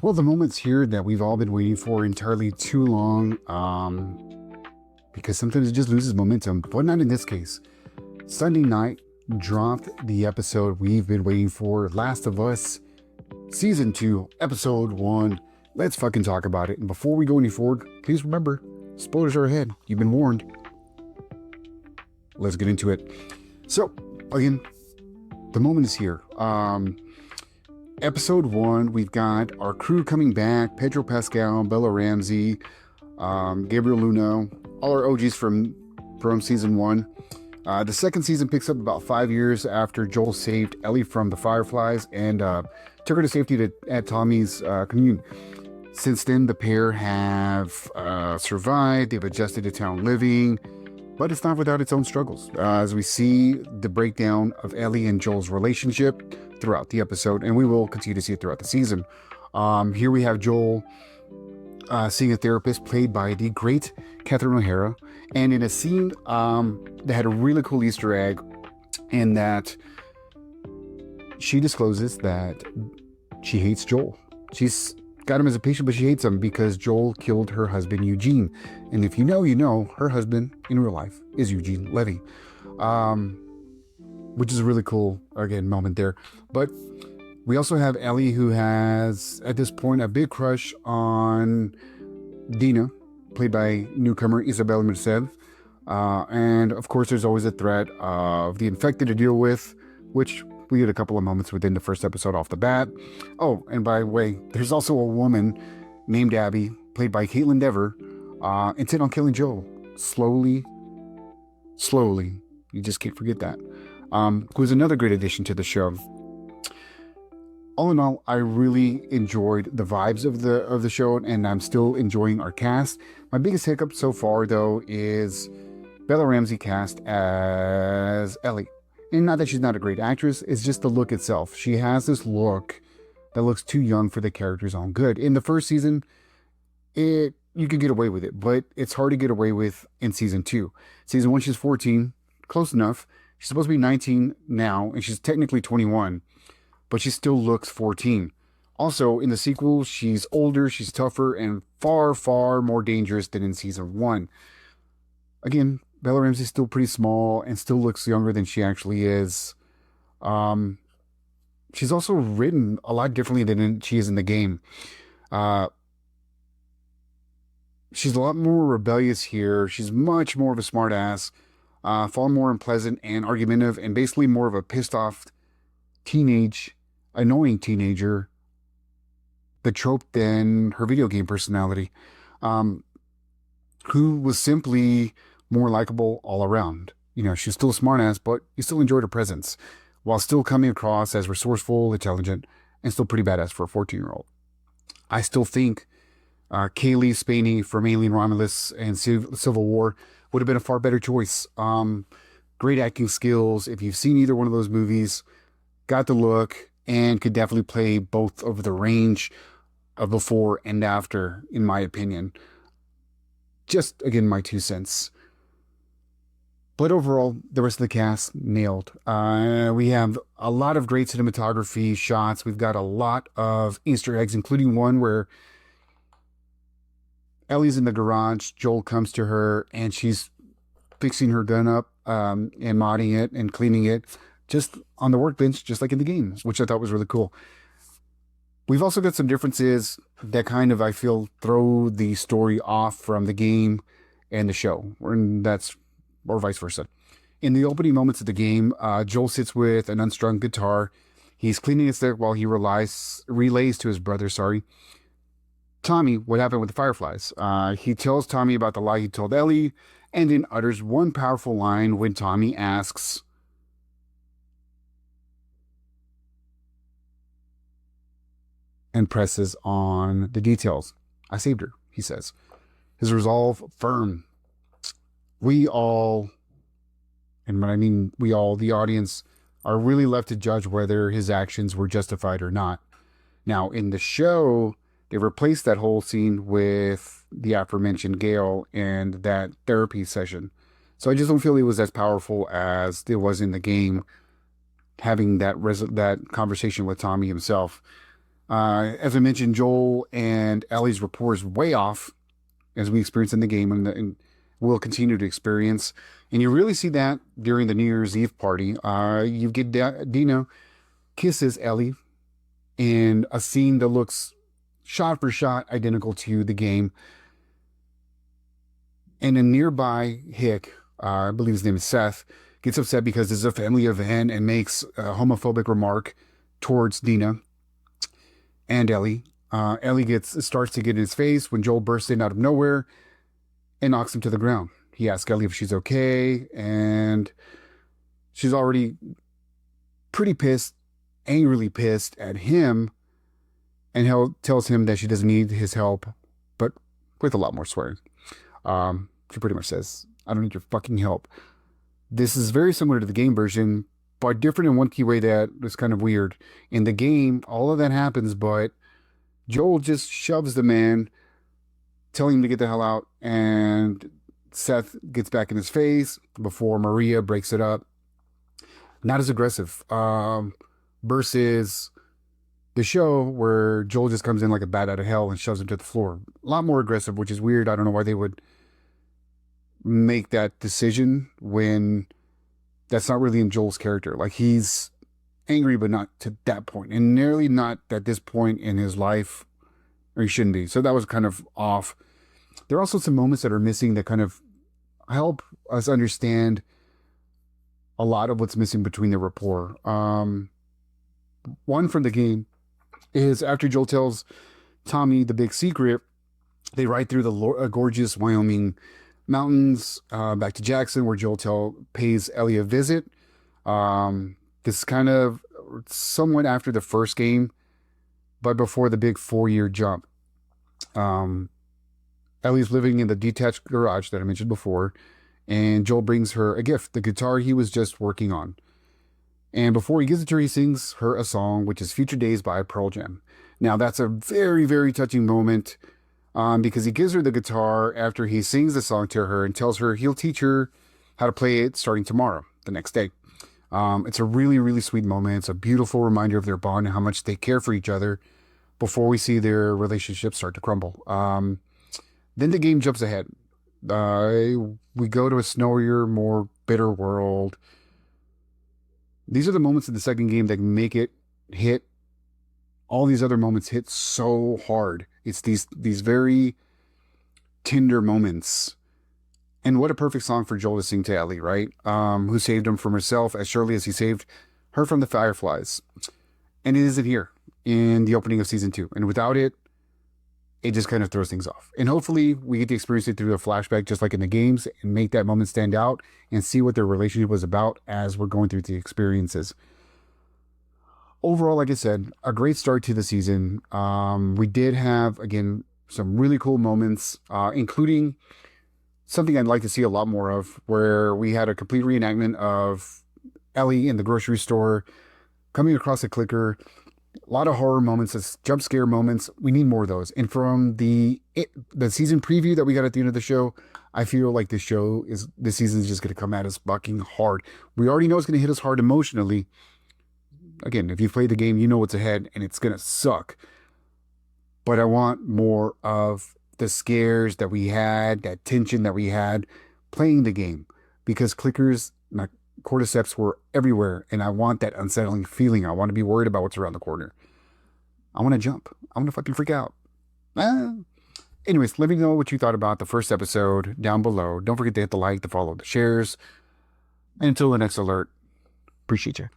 Well, the moment's here that we've all been waiting for entirely too long, because sometimes it just loses momentum, but not in this case. Sunday night dropped the episode we've been waiting for, Last of Us, Season 2, Episode 1. Let's fucking talk about it. And before we go any forward, please remember, spoilers are ahead. You've been warned. Let's get into it. So, again, the moment is here. Episode 1, we've got our crew coming back, Pedro Pascal, Bella Ramsey, Gabriel Luna, all our OGs from Season 1. The second season picks up about 5 years after Joel saved Ellie from the Fireflies and took her to safety at Tommy's commune. Since then, the pair have survived, they've adjusted to town living, but it's not without its own struggles, as we see the breakdown of Ellie and Joel's relationship throughout the episode, and we will continue to see it throughout the season. Here we have Joel seeing a therapist played by the great Catherine O'Hara, and in a scene that had a really cool Easter egg in that she discloses that she hates Joel. She's got him as a patient, but she hates him because Joel killed her husband, Eugene. And if you know, you know, her husband in real life is Eugene Levy. Which is a really cool, again, moment there. But we also have Ellie, who has, at this point, a big crush on Dina, played by newcomer Isabel Merced. And, of course, there's always a threat of the infected to deal with, which we get a couple of moments within the first episode off the bat. Oh, and by the way, there's also a woman named Abby, played by Caitlin Dever, intent on killing Joel. Slowly. You just can't forget that. Who is another great addition to the show. All in all, I really enjoyed the vibes of the show, and I'm still enjoying our cast. My biggest hiccup so far, though, is Bella Ramsey cast as Ellie. And not that she's not a great actress, it's just the look itself. She has this look that looks too young for the character's own good. In the first season, you could get away with it, but it's hard to get away with in season 2. Season 1, she's 14, close enough. She's supposed to be 19 now, and she's technically 21, but she still looks 14. Also, in the sequel, she's older, she's tougher, and far, far more dangerous than in season 1. Again, Bella Ramsey's still pretty small and still looks younger than she actually is. She's also written a lot differently than she is in the game. She's a lot more rebellious here. She's much more of a smartass, far more unpleasant and argumentative, and basically more of a pissed off annoying teenager, the trope than her video game personality, who was simply more likable all around. You know, she's still a smartass, but you still enjoyed her presence, while still coming across as resourceful, intelligent, and still pretty badass for a 14-year-old. I still think Kaylee Spaney from Alien Romulus and Civil War would have been a far better choice. Great acting skills. If you've seen either one of those movies, got the look, and could definitely play both of the range of before and after, in my opinion. Just, again, my 2 cents. But overall, the rest of the cast nailed. We have a lot of great cinematography shots. We've got a lot of Easter eggs, including one where Ellie's in the garage. Joel comes to her, and she's fixing her gun up and modding it and cleaning it just on the workbench, just like in the game, which I thought was really cool. We've also got some differences that kind of, I feel, throw the story off from the game and the show, or vice versa. In the opening moments of the game, Joel sits with an unstrung guitar. He's cleaning his deck while he relays to his brother, Tommy, what happened with the Fireflies. He tells Tommy about the lie he told Ellie, and then utters one powerful line when Tommy asks, and presses on the details. I saved her, he says. His resolve firm. We all, and when I mean we all, the audience, are really left to judge whether his actions were justified or not. Now, in the show, they replaced that whole scene with the aforementioned Gale and that therapy session. So I just don't feel it was as powerful as it was in the game, having that conversation with Tommy himself. As I mentioned, Joel and Ellie's rapport is way off, as we experience in the game, and will continue to experience. And you really see that during the New Year's Eve party. You get Dina kisses Ellie in a scene that looks shot for shot identical to the game. And a nearby hick, I believe his name is Seth, gets upset because this is a family event and makes a homophobic remark towards Dina and Ellie. Ellie starts to get in his face when Joel bursts in out of nowhere and knocks him to the ground. He asks Ellie if she's okay, and she's already pretty pissed, angrily pissed at him, and tells him that she doesn't need his help, but with a lot more swearing. She pretty much says, I don't need your fucking help. This is very similar to the game version, but different in one key way that was kind of weird. In the game, all of that happens, but Joel just shoves the man, telling him to get the hell out, and Seth gets back in his face before Maria breaks it up. Not as aggressive. Versus the show where Joel just comes in like a bat out of hell and shoves him to the floor. A lot more aggressive, which is weird. I don't know why they would make that decision when that's not really in Joel's character. Like, he's angry, but not to that point, and nearly not at this point in his life, or he shouldn't be. So that was kind of off. There are also some moments that are missing that kind of help us understand a lot of what's missing between the rapport. One from the game is after Joel tells Tommy the big secret, they ride through the gorgeous Wyoming mountains back to Jackson, where Joel pays Ellie a visit. This is kind of somewhat after the first game, but before the big 4-year jump. Ellie's living in the detached garage that I mentioned before, and Joel brings her a gift, the guitar he was just working on. And before he gives it to her, he sings her a song, which is Future Days by Pearl Jam. Now, that's a very, very touching moment because he gives her the guitar after he sings the song to her and tells her he'll teach her how to play it starting tomorrow, the next day. It's a really, really sweet moment. It's a beautiful reminder of their bond and how much they care for each other before we see their relationship start to crumble. Then the game jumps ahead. We go to a snowier, more bitter world. These are the moments in the second game that make it hit. All these other moments hit so hard. It's these very tender moments. And what a perfect song for Joel to sing to Ellie, right? Who saved him from herself as surely as he saved her from the Fireflies. And it isn't here in the opening of season 2. And without it, it just kind of throws things off. And hopefully we get to experience it through a flashback, just like in the games, and make that moment stand out and see what their relationship was about as we're going through the experiences. Overall, like I said, a great start to the season. We did have, again, some really cool moments, including something I'd like to see a lot more of, where we had a complete reenactment of Ellie in the grocery store coming across a clicker. A lot of horror moments, jump scare moments. We need more of those. And from the season preview that we got at the end of the show, I feel like this season is just going to come at us fucking hard. We already know it's going to hit us hard emotionally. Again, if you've played the game, you know what's ahead, and it's going to suck. But I want more of the scares that we had, that tension that we had playing the game, because clickers, cordyceps were everywhere, and I want that unsettling feeling. I want to be worried about what's around the corner. I want to jump. I want to fucking freak out. Anyways, let me know what you thought about the first episode down below. Don't forget to hit the like, the follow, the shares. And until the next alert, appreciate you.